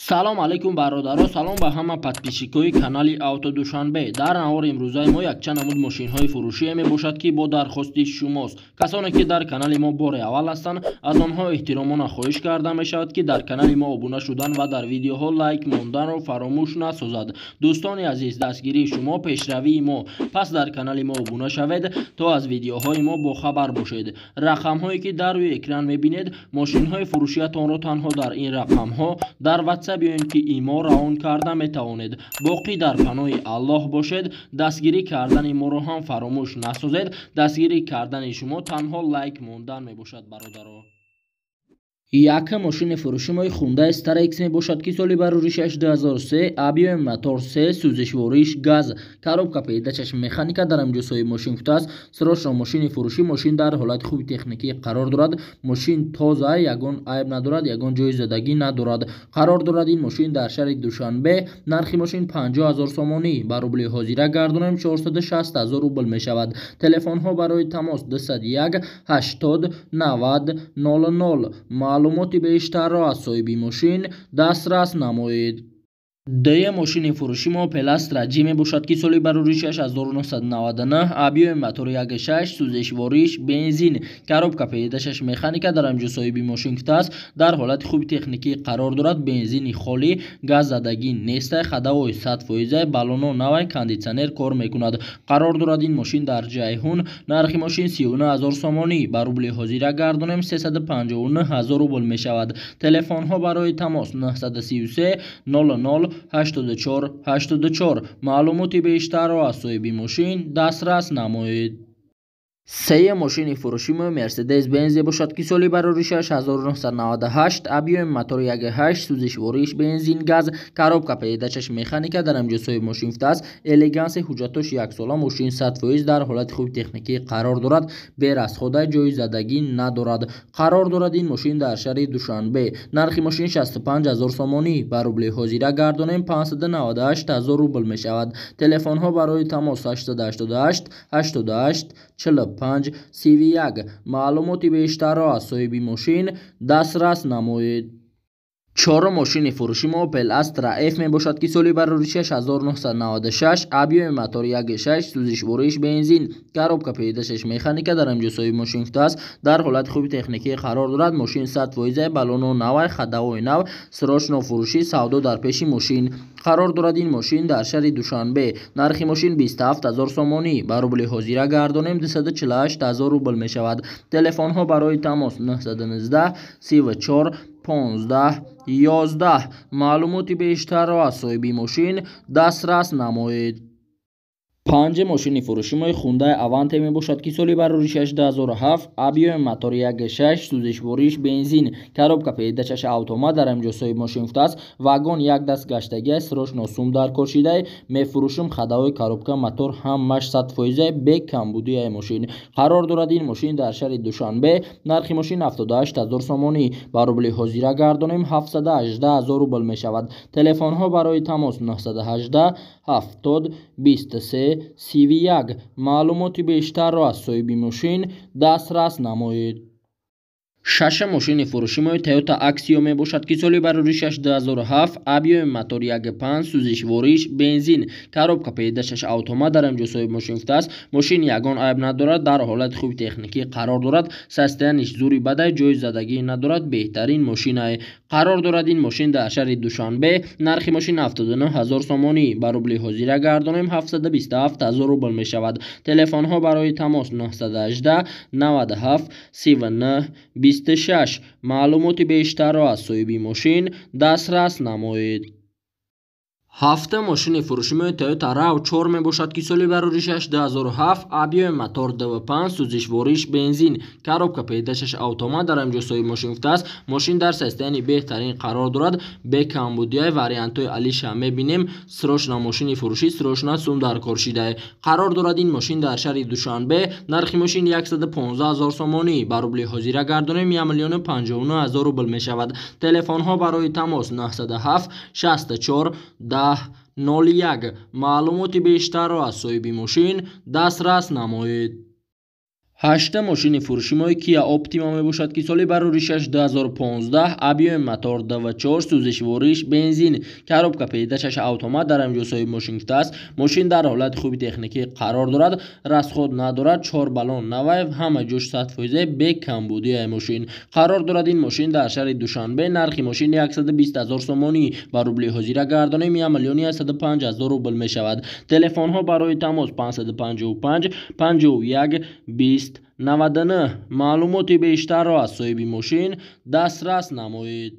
салом алейкум бародаро, салом ба ҳама подписчикои канали Автодушанбе. Дар навори имрӯзаи мо якчанд намуд мошинҳои фурӯшие мебошад ки бо дархости шумост. Касоне ки дар канали мо бори аввал ҳастанд, аз онҳо эҳтиромона хоҳиш карда мешавад ки дар канали мо обуна шудан ва дар видеоҳо лайк монданро фаромӯш насозад. дӯстони азиз, дастгирии шумо пешравии мо. Пас дар канали мо обуна шавед то аз видеоҳои мо бохабар бошед. рақамҳое ки дар рӯи экран мебинед, мошинҳои фурӯшиятонро танҳо дар ин рақамҳо дар WhatsApp биёед ки имо раон карда метавонед. боқӣ дар паноҳи Аллоҳ бошед. дастгирӣ кардани моро ҳам фаромӯш насозед. дастгирӣ кардани шумо танҳо лайк мондан мебошад бародаро. Як мошини фурӯши мои Hyundai Starex мебошад ки соли бароришаш 2003, объёми мотор 3, сӯзишвориш газ, коробка передачаш механика, дар амҷосои мошин футаст. срочно мошини фурӯшӣ, мошин дар ҳолати хуби техникӣ қарор дорад. мошин тоза, ягон айб надорад, ягон ҷои задагӣ надорад. қарор дорад ин мошин дар шаҳри Душанбе. нархи мошин 50 000 сомонӣ, ба рубли ҳозира гардонем 460 000 рубл мешавад. телефонҳо барои тамос 201 80 90 00. маълумоти бештарро аз соҳиби мошин дастрас намоед. д мошини фурӯши мо Opel Astra G мебошад ки соли бароришаш 1999, объёми мотори 1.6, сӯзишвориш бензин, коробка передачаш механика, дар амҷо соҳиби мошин футаст. дар ҳолати хуби техникӣ қарор дорад. бензини холӣ, газ задагӣ нестай, хадавои 100%, баллоно навай, кондитсионер кор мекунад. қарор дорад ин мошин дар ҷайҳун. нархи мошин 39 000 сомонӣ, ба рубли ҳозира гардонем 359 000 рубл мешавад. телефонҳо барои тамос 933 00 84 84. маълумоти бештарро аз соҳиби мошин дастрас намоед. се мошини фурӯши мо Mercedes Benz бошад ки соли бароришаш 1998, объёми мотори 1.8, сӯзишвориш бензин газ, коробка передачаш механика, дар амҷосои мошин футаст. элеганси ҳуҷҷатош 1 сола, мошин 100% дар ҳолати хуби техникӣ қарор дорад. берасхода, ҷои задагӣ надорад. қарор дорад ин мошин дар шаҳри Душанбе. нархи мошин 65 000 сомонӣ, ба рубли ҳозира гардонем 598 000 рубл мешавад. телефонҳо барои тамос 888 88 45 31. маълумоти бештарро аз соҳиби мошин дастрас намоед. 4 мошини фурӯши мо Opel Astra F мебошад ки соли бароришаш 1996, объёми мотори 1.6, сӯзишвориш бензин, коробка передачаш механика, дар амҷосои мошин футаст. дар ҳолати хуби техникӣ қарор дорад. мошин 100%, баллоно навай, хадавои нав, срочно фурӯшӣ, савдо дар пеши мошин. қарор дорад ин мошин дар шаҳри Душанбе. нархи мошин 27 000 сомонӣ, ба рубли ҳозира гардонем 248 000 рубл мешавад. телефонҳо барои тамос 919 34 15 11. маълумоти бештарро аз соҳиби мошин дастрас намоед. 5 мошини фурӯши мои Hyundai Avante мебошад ки соли бароришаш 2007, объёми мотори 1.6, сӯзишвориш бензин, коробка передачаш автомат, дар амҷосои мошин футаст. вагон як даст гаштагиаш, срочно сум дар кор шидай, мефурӯшим хадавои коробка мотор ҳамаш 100% бе камбудияи мошин. қарор дорад ин мошин дар шаҳри Душанбе. нархи мошин 78 000 сомонӣ, ба рубли ҳозира гардонем 718 000 рубл мешавад. телефонҳо барои тамос 918 70 23 31. маълумоти бештарро аз соҳиби мошин дастрас намоед. 6 мошини фурӯши мои Toyota Axio мебошад ки соли бароришаш 2007, объёми мотори 1.5, сӯзишвориш бензин, коробка передачаш автомат, дар амҷосои мошин футаст. мошин ягон айб надорад, дар ҳолати хуби техникӣ қарор дорад. состояниш зури бадай, ҷои задагӣ надорад. беҳтарин мошинае. қарор дорад ин мошин дар шаҳри Душанбе. нархи мошин 79 000 сомонӣ, ба рубли ҳозира гардонем 727 000 рубл мешавад. телефонҳо барои тамос 918 97 39 26. маълумоти бештарро аз соҳиби мошин дастрас намоед. 7 мошини фурӯши мои Toyota RAV4 мебошад ки соли бароришаш 2007, объёми мотор 2.5, сӯзишвориш бензин, коробка передачаш автомат, дар амҷосои мошин футаст. мошин дар состоянии беҳтарин қарор дорад. бе камбудияи вариантҳои алиша мебинем. срочно мошини фурӯшӣ, срочно сум дар кор шидай. қарор дорад ин мошин дар шаҳри Душанбе. нархи мошин 115 000 сомонӣ, ба рубли ҳозира гардонем 1 59 000 рубл мешавад. телефонҳо барои тамос 907 64 10 01. маълумоти бештарро аз соҳиби мошин дастрас намоед. 8 мошини фурӯшимои Kia Optima мебошад ки соли бароришаш 2015 объеми мотор DV4 сӯзишвориш бензин коробка педачаш автомат дар амҷосои мошин шудааст. Мошин дар ҳолати хуби техникӣ қарор дорад, расход надорад, 4 баллон навай, ҳама ҷош 100% бе камбудии мошин қарор дорад. Ин мошин дар шаҳри Душанбе нархи мошин 120 000 сомонӣ ба рубли ҳозира гардонем 1 105 000 рубл мешавад. Телефонҳо барои тамос 555 51 20 99. маълумоти бештарро аз соҳиби мошин дастрас намоед.